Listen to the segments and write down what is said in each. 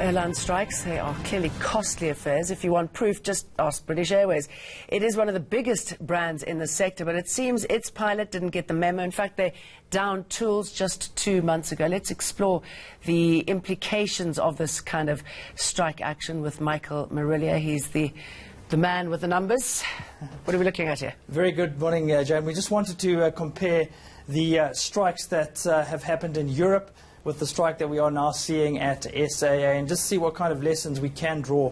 Airline strikes, they are clearly costly affairs. If you want proof, just ask British Airways. It is one of the biggest brands in the sector, but it seems its pilot didn't get the memo. In fact, they downed tools just 2 months ago. Let's explore the implications of this kind of strike action with Michael Marilia. He's the man with the numbers. What are we looking at here? Very good morning, Jane. We just wanted to compare the strikes that have happened in Europe with the strike that we are now seeing at SAA, and just see what kind of lessons we can draw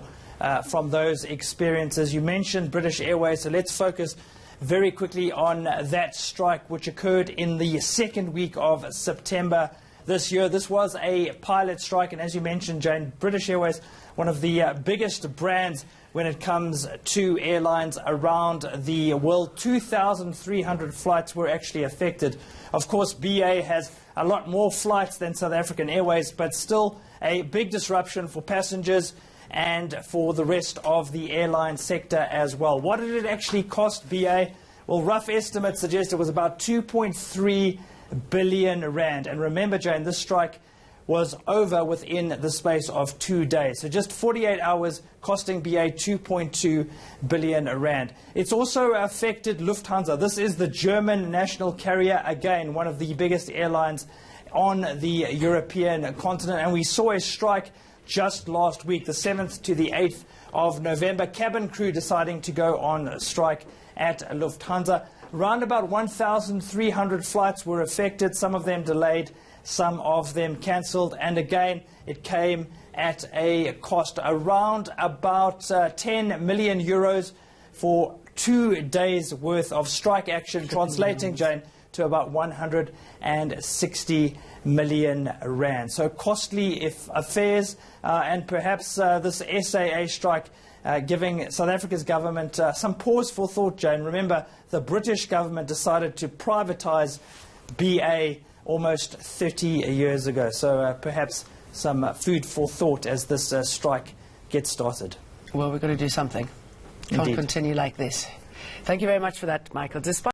from those experiences. You mentioned British Airways, so let's focus very quickly on that strike which occurred in the second week of September this year. This was a pilot strike, and as you mentioned, Jane, British Airways, one of the biggest brands when it comes to airlines around the world. 2,300 flights were actually affected. Of course, BA has a lot more flights than South African Airways, but still a big disruption for passengers and for the rest of the airline sector as well. What did it actually cost BA? Well, rough estimates suggest it was about 2.3 billion rand. And remember, Jane, this strike was over within the space of 2 days. So just 48 hours, costing BA 2.2 billion rand. It's also affected Lufthansa. This is the German national carrier, again, one of the biggest airlines on the European continent. And we saw a strike just last week, the 7th to the 8th of November. Cabin crew deciding to go on strike at Lufthansa. Around about 1,300 flights were affected, some of them delayed, some of them cancelled, and again it came at a cost around about 10 million euros for 2 days worth of strike action, translating, Jane, to about 160 million rand. So costly affairs, and perhaps this SAA strike giving South Africa's government some pause for thought, Jane. Remember, the British government decided to privatise BA almost 30 years ago. So perhaps some food for thought as this strike gets started. Well, we've got to do something. Can't Indeed. continue like this. Thank you very much for that, Michael. Despite